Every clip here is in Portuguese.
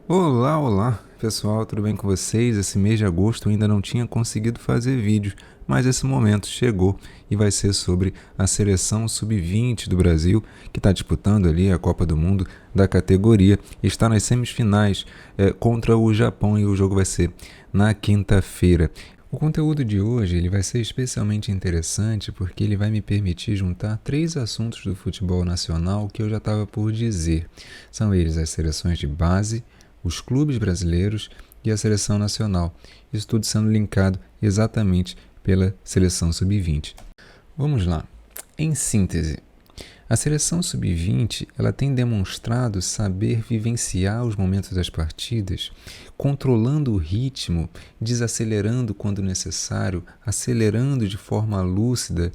Olá, olá, pessoal, tudo bem com vocês? Esse mês de agosto eu ainda não tinha conseguido fazer vídeos, mas esse momento chegou e vai ser sobre a seleção sub-20 do Brasil, que está disputando ali a Copa do Mundo da categoria, e está nas semifinais contra o Japão, e o jogo vai ser na quinta-feira. O conteúdo de hoje ele vai ser especialmente interessante porque ele vai me permitir juntar 3 assuntos do futebol nacional que eu já estava por dizer. São eles as seleções de base, os clubes brasileiros e a seleção nacional. Isso tudo sendo linkado exatamente pela seleção sub-20. Vamos lá. Em síntese, a seleção sub-20 ela tem demonstrado saber vivenciar os momentos das partidas, controlando o ritmo, desacelerando quando necessário, acelerando de forma lúcida,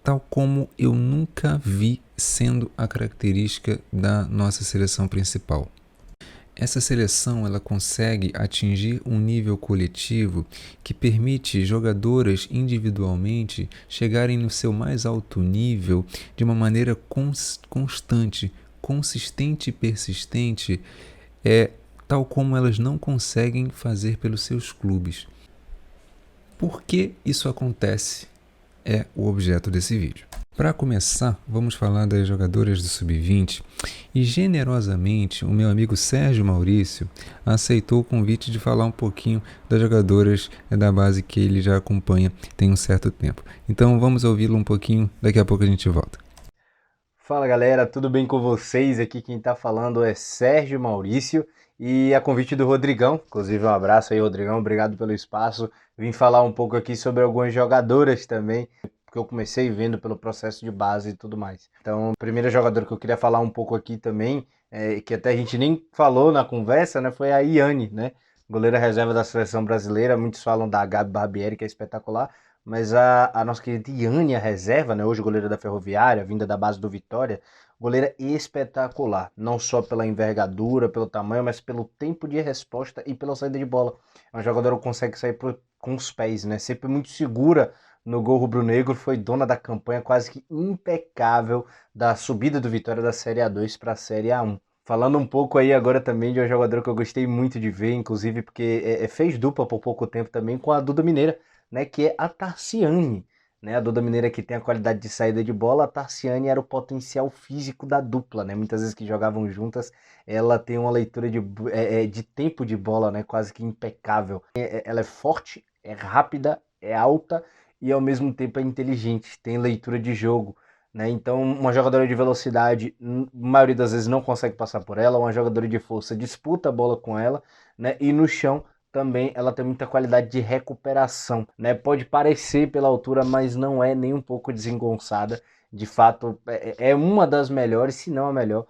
tal como eu nunca vi sendo a característica da nossa seleção principal. Essa seleção ela consegue atingir um nível coletivo que permite jogadoras individualmente chegarem no seu mais alto nível de uma maneira constante, consistente e persistente, tal como elas não conseguem fazer pelos seus clubes. Por que isso acontece? É o objeto desse vídeo. Para começar, vamos falar das jogadoras do Sub-20 e generosamente o meu amigo Sérgio Maurício aceitou o convite de falar um pouquinho das jogadoras da base que ele já acompanha tem um certo tempo. Então vamos ouvi-lo um pouquinho, daqui a pouco a gente volta. Fala galera, tudo bem com vocês? Aqui quem tá falando é Sérgio Maurício e a convite do Rodrigão, inclusive um abraço aí Rodrigão, obrigado pelo espaço. Vim falar um pouco aqui sobre algumas jogadoras também, que eu comecei vendo pelo processo de base e tudo mais. Então, a primeira jogadora que eu queria falar um pouco aqui também, que até a gente nem falou na conversa, né, foi a Iane, né? Goleira reserva da seleção brasileira, muitos falam da Gabi Barbieri, que é espetacular, mas a nossa querida Iane, a reserva, né, hoje goleira da Ferroviária, vinda da base do Vitória, goleira espetacular, não só pela envergadura, pelo tamanho, mas pelo tempo de resposta e pela saída de bola. É uma jogadora que consegue sair com os pés, né? Sempre muito segura no gol rubro-negro, foi dona da campanha quase que impecável da subida do Vitória da Série A2 para a Série A1. Falando um pouco aí agora também de uma jogadora que eu gostei muito de ver, inclusive porque fez dupla por pouco tempo também com a Duda Mineira, né, que é a Tarciane. Né, a Duda Mineira que tem a qualidade de saída de bola, a Tarciane era o potencial físico da dupla, né? Muitas vezes que jogavam juntas, ela tem uma leitura de tempo de bola, né? Quase que impecável. Ela é forte, é rápida, é alta e ao mesmo tempo é inteligente, tem leitura de jogo. Né? Então, uma jogadora de velocidade, a maioria das vezes não consegue passar por ela, uma jogadora de força disputa a bola com ela, né? E no chão também ela tem muita qualidade de recuperação, né? Pode parecer pela altura, mas não é nem um pouco desengonçada. De fato, é uma das melhores, se não a melhor,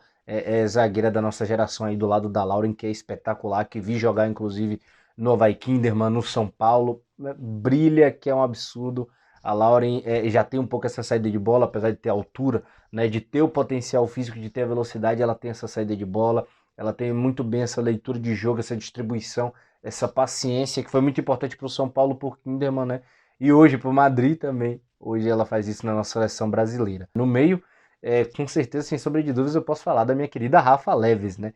zagueira da nossa geração aí do lado da Lauren, que é espetacular, que vi jogar inclusive no Avaí Kinderman, no São Paulo, né? Brilha, que é um absurdo. A Lauren já tem um pouco essa saída de bola, apesar de ter altura, né? De ter o potencial físico, de ter a velocidade, ela tem essa saída de bola, ela tem muito bem essa leitura de jogo, essa distribuição, essa paciência que foi muito importante para o São Paulo, por Kinderman, né? E hoje para o Madrid também. Hoje ela faz isso na nossa seleção brasileira. No meio, com certeza, sem sombra de dúvidas, eu posso falar da minha querida Rafa Leves, né?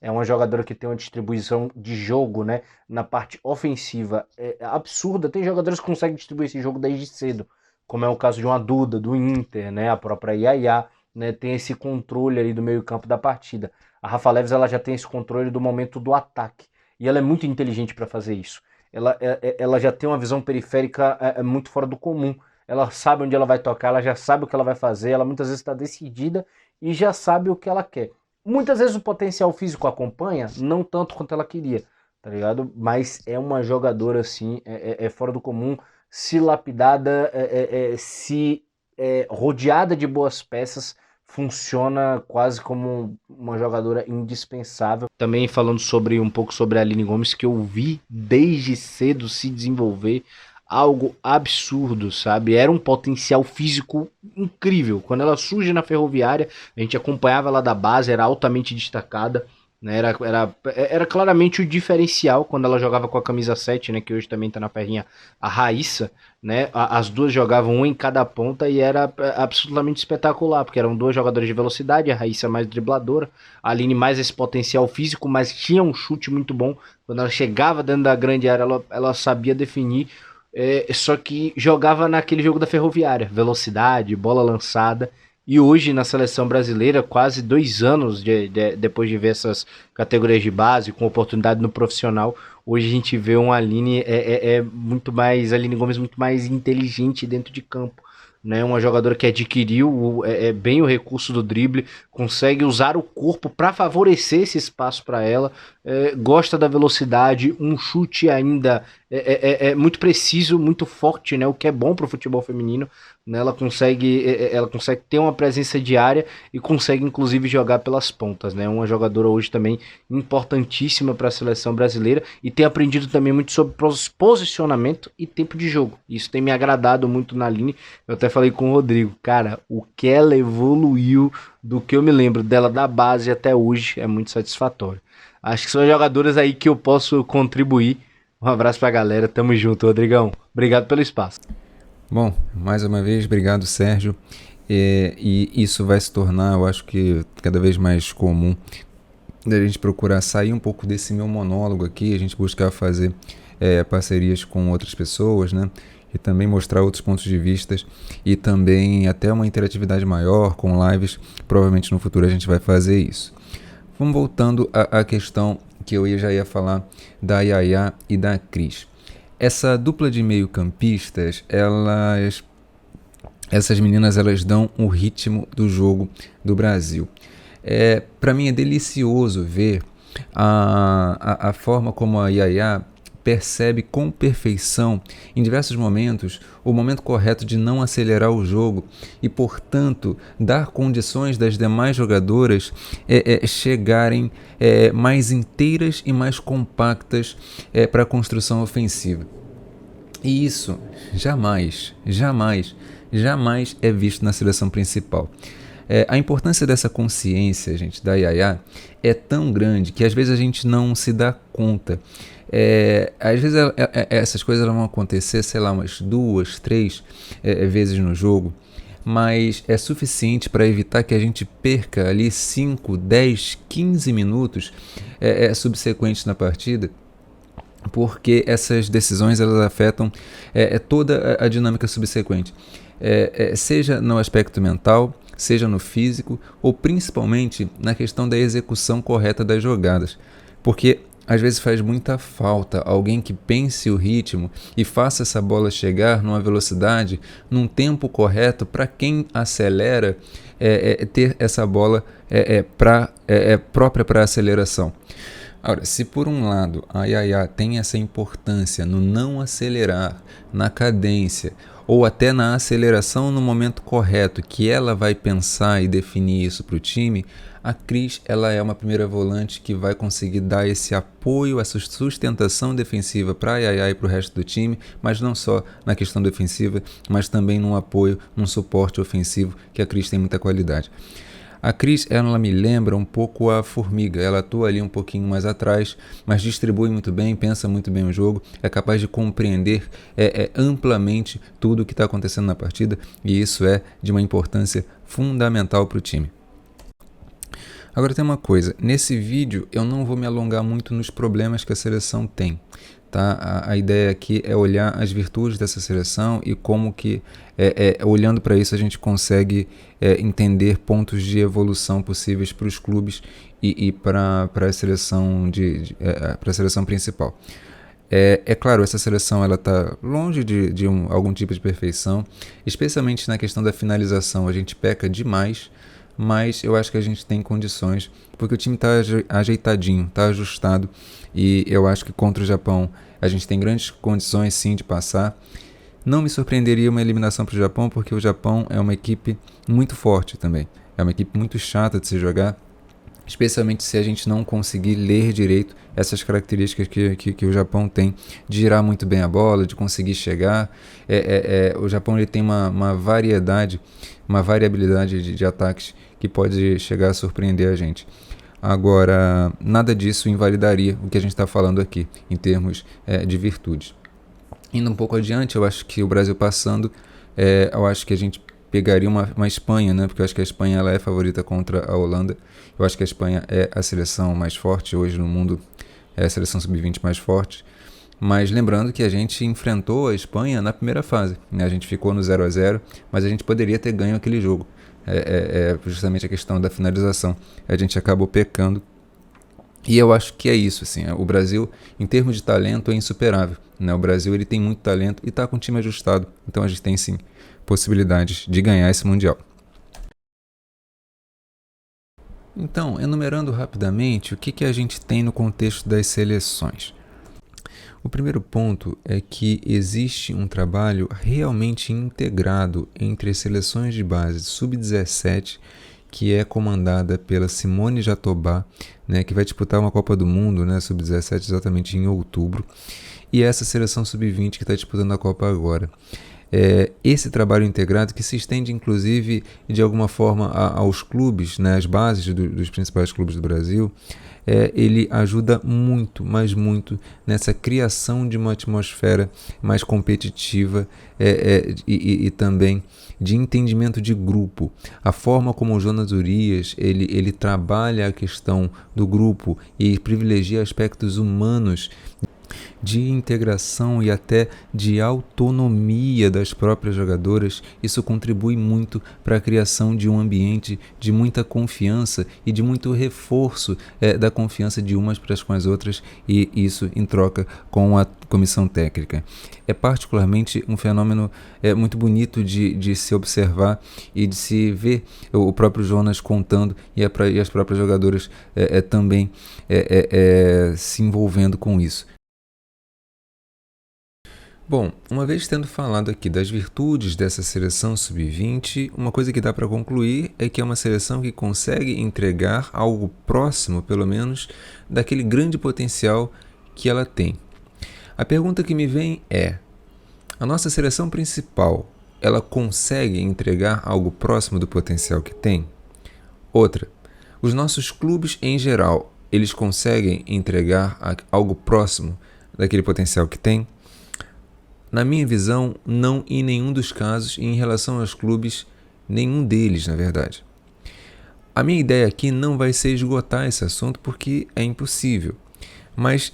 É uma jogadora que tem uma distribuição de jogo, né, na parte ofensiva absurda. Tem jogadores que conseguem distribuir esse jogo desde cedo, como é o caso de uma Duda, do Inter, né, a própria Yaya, né, tem esse controle ali do meio-campo da partida. A Rafa Leves ela já tem esse controle do momento do ataque e ela é muito inteligente para fazer isso. Ela já tem uma visão periférica muito fora do comum. Ela sabe onde ela vai tocar, ela já sabe o que ela vai fazer, ela muitas vezes está decidida e já sabe o que ela quer. Muitas vezes o potencial físico acompanha, não tanto quanto ela queria, tá ligado? Mas é uma jogadora, assim, é fora do comum, se lapidada, se rodeada de boas peças, funciona quase como uma jogadora indispensável. Também falando sobre um pouco sobre a Aline Gomes, que eu vi desde cedo se desenvolver algo absurdo, sabe? Era um potencial físico incrível. Quando ela surge na Ferroviária, a gente acompanhava ela da base, era altamente destacada, né? Era claramente o diferencial quando ela jogava com a camisa 7, né? Que hoje também tá na perrinha, a Raíssa, né? As duas jogavam um em cada ponta e era absolutamente espetacular, porque eram duas jogadoras de velocidade, a Raíssa mais dribladora, a Aline mais esse potencial físico, mas tinha um chute muito bom. Quando ela chegava dentro da grande área, ela sabia definir. Só que jogava naquele jogo da Ferroviária, velocidade, bola lançada. E hoje na seleção brasileira, quase 2 anos depois de ver essas categorias de base, com oportunidade no profissional, hoje a gente vê uma Aline muito mais, a Aline Gomes muito mais inteligente dentro de campo. Né, uma jogadora que adquiriu bem o recurso do drible, consegue usar o corpo para favorecer esse espaço para ela, gosta da velocidade, um chute ainda muito preciso, muito forte, né, o que é bom para o futebol feminino. Né, ela consegue ter uma presença diária e consegue inclusive jogar pelas pontas, né? Uma jogadora hoje também importantíssima para a seleção brasileira e tem aprendido também muito sobre posicionamento e tempo de jogo. Isso tem me agradado muito na Aline. Eu até falei com o Rodrigo, cara, o que ela evoluiu do que eu me lembro dela da base até hoje é muito satisfatório. Acho que são jogadoras aí que eu posso contribuir. Um abraço pra galera, tamo junto, Rodrigão. Obrigado pelo espaço. Bom, mais uma vez, obrigado, Sérgio. E isso vai se tornar, eu acho que cada vez mais comum, da gente procurar sair um pouco desse meu monólogo aqui, a gente buscar fazer parcerias com outras pessoas, né? E também mostrar outros pontos de vista e também até uma interatividade maior com lives. Provavelmente no futuro a gente vai fazer isso. Vamos voltando à questão que eu já ia falar da Yaya e da Cris. Essa dupla de meio-campistas, essas meninas, elas dão o ritmo do jogo do Brasil. Para mim é delicioso ver a forma como a Yaya percebe com perfeição, em diversos momentos, o momento correto de não acelerar o jogo e, portanto, dar condições das demais jogadoras chegarem mais inteiras e mais compactas para a construção ofensiva. E isso jamais é visto na seleção principal. A importância dessa consciência, gente, da Yaya é tão grande que às vezes a gente não se dá conta. Às vezes essas coisas vão acontecer, sei lá, umas 2, 3 vezes no jogo, mas é suficiente para evitar que a gente perca ali 5, 10, 15 minutos subsequentes na partida, porque essas decisões elas afetam toda a dinâmica subsequente, seja no aspecto mental, seja no físico ou principalmente na questão da execução correta das jogadas, porque às vezes faz muita falta alguém que pense o ritmo e faça essa bola chegar numa velocidade, num tempo correto para quem acelera ter essa bola própria para aceleração. Agora, se por um lado a Yaya tem essa importância no não acelerar, na cadência ou até na aceleração no momento correto, que ela vai pensar e definir isso para o time, a Cris ela é uma primeira volante que vai conseguir dar esse apoio, essa sustentação defensiva para a Yaya e para o resto do time, mas não só na questão defensiva, mas também num apoio, num suporte ofensivo, que a Cris tem muita qualidade. A Cris, ela me lembra um pouco a Formiga, ela atua ali um pouquinho mais atrás, mas distribui muito bem, pensa muito bem o jogo, é capaz de compreender amplamente tudo o que está acontecendo na partida, e isso é de uma importância fundamental para o time. Agora tem uma coisa, nesse vídeo eu não vou me alongar muito nos problemas que a seleção tem. Tá? A ideia aqui é olhar as virtudes dessa seleção e como que, olhando para isso, a gente consegue entender pontos de evolução possíveis para os clubes e para a seleção, para a seleção principal. Claro, essa seleção está longe de algum tipo de perfeição, especialmente na questão da finalização. A gente peca demais, mas eu acho que a gente tem condições, porque o time está ajeitadinho, está ajustado, e eu acho que contra o Japão a gente tem grandes condições sim de passar. Não me surpreenderia uma eliminação para o Japão, porque o Japão é uma equipe muito forte também, é uma equipe muito chata de se jogar, especialmente se a gente não conseguir ler direito essas características que o Japão tem, de girar muito bem a bola, de conseguir chegar. O Japão ele tem uma variabilidade de ataques que pode chegar a surpreender a gente. Agora, nada disso invalidaria o que a gente está falando aqui, em termos de virtudes. Indo um pouco adiante, eu acho que o Brasil passando, eu acho que a gente pegaria uma Espanha, né? Porque eu acho que a Espanha ela é favorita contra a Holanda. Eu acho que a Espanha é a seleção mais forte hoje no mundo, é a seleção sub-20 mais forte. Mas lembrando que a gente enfrentou a Espanha na primeira fase, né? A gente ficou no 0-0, mas a gente poderia ter ganho aquele jogo. Justamente a questão da finalização. A gente acabou pecando. E eu acho que é isso, assim, o Brasil, em termos de talento, é insuperável, né? O Brasil ele tem muito talento e está com o time ajustado, então a gente tem sim possibilidades de ganhar esse Mundial. Então, enumerando rapidamente, o que a gente tem no contexto das seleções? O primeiro ponto é que existe um trabalho realmente integrado entre as seleções de base sub-17, que é comandada pela Simone Jatobá, né, que vai disputar uma Copa do Mundo, né, sub-17 exatamente em outubro, e essa seleção sub-20 que está disputando a Copa agora. Esse trabalho integrado que se estende inclusive de alguma forma aos clubes, né, às bases dos principais clubes do Brasil, ele ajuda muito, mas muito nessa criação de uma atmosfera mais competitiva e também de entendimento de grupo. A forma como o Jonas Urias ele trabalha a questão do grupo e privilegia aspectos humanos de integração e até de autonomia das próprias jogadoras, isso contribui muito para a criação de um ambiente de muita confiança e de muito reforço da confiança de umas para com as outras, e isso em troca com a comissão técnica. É particularmente um fenômeno muito bonito de se observar e de se ver o próprio Jonas contando e as próprias jogadoras também se envolvendo com isso. Bom, uma vez tendo falado aqui das virtudes dessa seleção sub-20, uma coisa que dá para concluir é que é uma seleção que consegue entregar algo próximo, pelo menos, daquele grande potencial que ela tem. A pergunta que me vem é: a nossa seleção principal, ela consegue entregar algo próximo do potencial que tem? Outra, os nossos clubes em geral, eles conseguem entregar algo próximo daquele potencial que tem? Na minha visão, não em nenhum dos casos, e em relação aos clubes, nenhum deles, na verdade. A minha ideia aqui não vai ser esgotar esse assunto porque é impossível, mas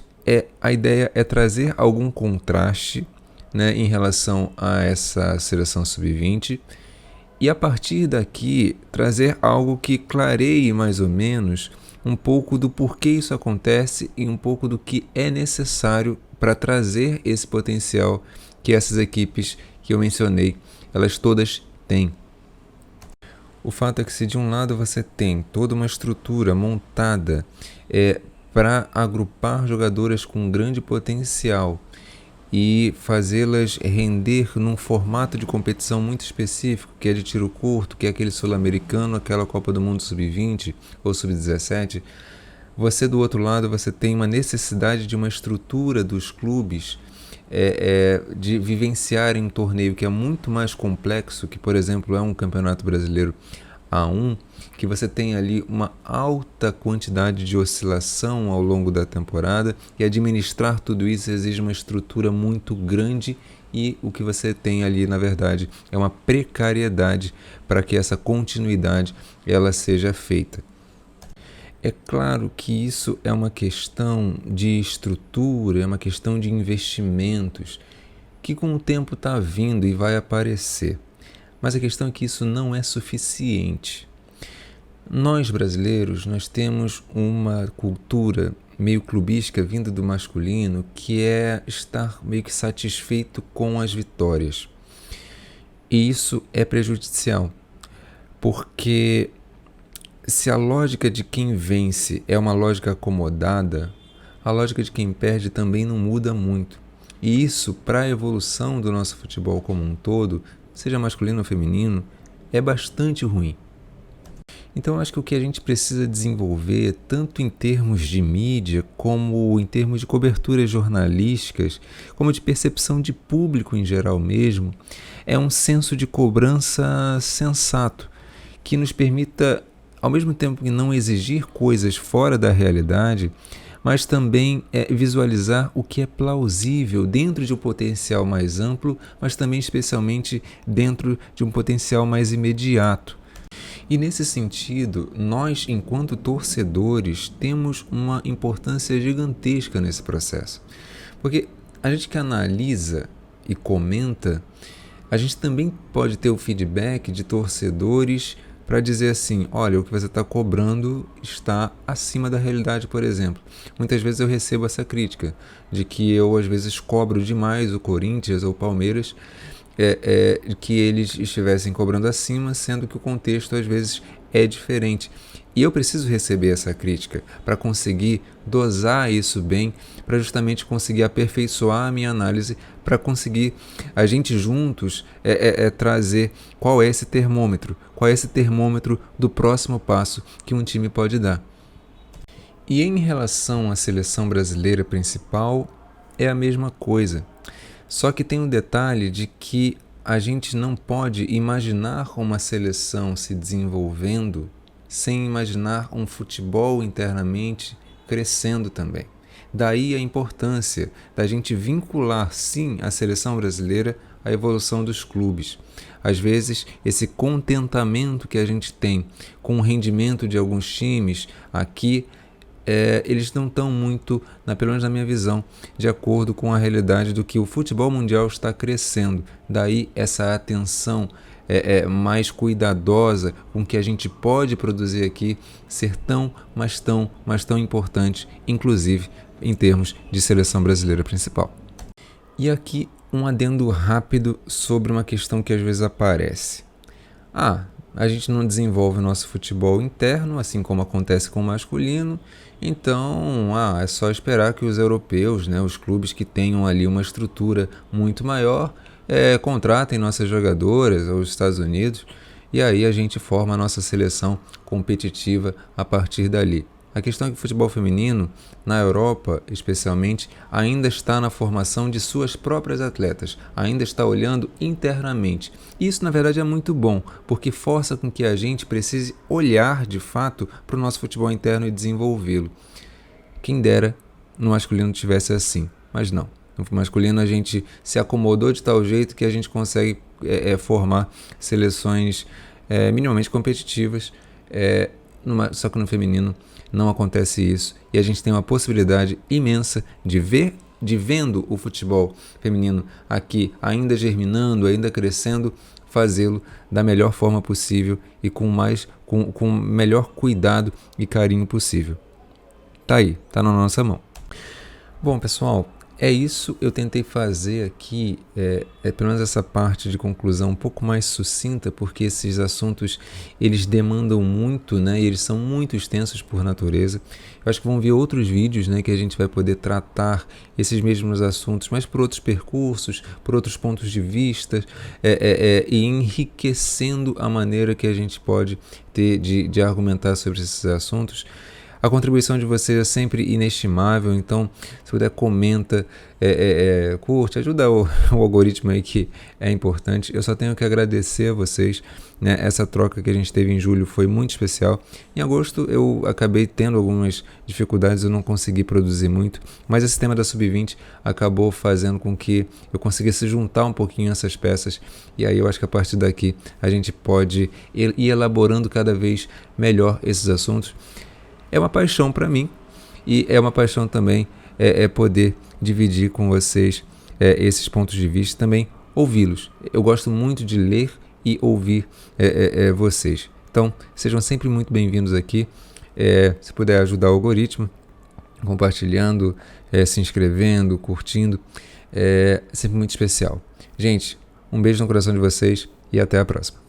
a ideia é trazer algum contraste, né, em relação a essa seleção sub-20 e a partir daqui trazer algo que clareie mais ou menos um pouco do porquê isso acontece e um pouco do que é necessário para trazer esse potencial que essas equipes que eu mencionei, elas todas têm. O fato é que se de um lado você tem toda uma estrutura montada para agrupar jogadoras com grande potencial e fazê-las render num formato de competição muito específico, que é de tiro curto, que é aquele sul-americano, aquela Copa do Mundo sub-20 ou sub-17, você do outro lado você tem uma necessidade de uma estrutura dos clubes de vivenciarem um torneio que é muito mais complexo, que por exemplo é um campeonato brasileiro A1, que você tem ali uma alta quantidade de oscilação ao longo da temporada, e administrar tudo isso exige uma estrutura muito grande, e o que você tem ali na verdade é uma precariedade para que essa continuidade ela seja feita. É claro que isso é uma questão de estrutura, é uma questão de investimentos, que com o tempo está vindo e vai aparecer. Mas a questão é que isso não é suficiente. Nós brasileiros, nós temos uma cultura meio clubística vindo do masculino, que é estar meio que satisfeito com as vitórias. E isso é prejudicial, porque se a lógica de quem vence é uma lógica acomodada, a lógica de quem perde também não muda muito. E isso, para a evolução do nosso futebol como um todo, seja masculino ou feminino, é bastante ruim. Então, acho que o que a gente precisa desenvolver, tanto em termos de mídia, como em termos de coberturas jornalísticas, como de percepção de público em geral mesmo, é um senso de cobrança sensato, que nos permita ao mesmo tempo que não exigir coisas fora da realidade, mas também visualizar o que é plausível dentro de um potencial mais amplo, mas também especialmente dentro de um potencial mais imediato. E nesse sentido, nós, enquanto torcedores, temos uma importância gigantesca nesse processo. Porque a gente que analisa e comenta, a gente também pode ter o feedback de torcedores para dizer assim, olha, o que você está cobrando está acima da realidade, por exemplo. Muitas vezes eu recebo essa crítica de que eu, às vezes, cobro demais o Corinthians ou o Palmeiras, que eles estivessem cobrando acima, sendo que o contexto, às vezes, é diferente. E eu preciso receber essa crítica para conseguir dosar isso bem, para justamente conseguir aperfeiçoar a minha análise, para conseguir a gente juntos trazer qual é esse termômetro do próximo passo que um time pode dar. E em relação à seleção brasileira principal, é a mesma coisa. Só que tem um detalhe de que a gente não pode imaginar uma seleção se desenvolvendo sem imaginar um futebol internamente crescendo também. Daí a importância da gente vincular, sim, a seleção brasileira à evolução dos clubes. Às vezes, esse contentamento que a gente tem com o rendimento de alguns times aqui, eles não estão muito, pelo menos na minha visão, de acordo com a realidade do que o futebol mundial está crescendo. Daí essa atenção mais cuidadosa com o que a gente pode produzir aqui ser tão importante, inclusive em termos de seleção brasileira principal. E aqui um adendo rápido sobre uma questão que às vezes aparece. A gente não desenvolve o nosso futebol interno, assim como acontece com o masculino, então é só esperar que os europeus, os clubes que tenham ali uma estrutura muito maior, contratem nossas jogadoras, ou os Estados Unidos, e aí a gente forma a nossa seleção competitiva a partir dali. A questão é que o futebol feminino, na Europa especialmente, ainda está na formação de suas próprias atletas, ainda está olhando internamente. Isso, na verdade, é muito bom, porque força com que a gente precise olhar, de fato, para o nosso futebol interno e desenvolvê-lo. Quem dera no masculino tivesse assim, mas não. No masculino a gente se acomodou de tal jeito que a gente consegue formar seleções minimamente competitivas, só que no feminino não acontece isso, e a gente tem uma possibilidade imensa de vendo o futebol feminino aqui ainda germinando, ainda crescendo, fazê-lo da melhor forma possível e com o melhor cuidado e carinho possível. Tá aí, tá na nossa mão. Bom, pessoal, é isso. Eu tentei fazer aqui, pelo menos essa parte de conclusão um pouco mais sucinta, porque esses assuntos, eles demandam muito, e eles são muito extensos por natureza. Eu acho que vão vir outros vídeos, que a gente vai poder tratar esses mesmos assuntos, mas por outros percursos, por outros pontos de vista, e enriquecendo a maneira que a gente pode ter de argumentar sobre esses assuntos. A contribuição de vocês é sempre inestimável, então se puder comenta, curte, ajuda o algoritmo aí que é importante. Eu só tenho que agradecer a vocês, essa troca que a gente teve em julho foi muito especial. Em agosto eu acabei tendo algumas dificuldades, eu não consegui produzir muito, mas esse tema da Sub-20 acabou fazendo com que eu conseguisse juntar um pouquinho essas peças, e aí eu acho que a partir daqui a gente pode ir elaborando cada vez melhor esses assuntos. É uma paixão para mim e é uma paixão também poder dividir com vocês esses pontos de vista, também ouvi-los. Eu gosto muito de ler e ouvir vocês. Então, sejam sempre muito bem-vindos aqui. Se puder ajudar o algoritmo, compartilhando, se inscrevendo, curtindo, é sempre muito especial. Gente, um beijo no coração de vocês e até a próxima.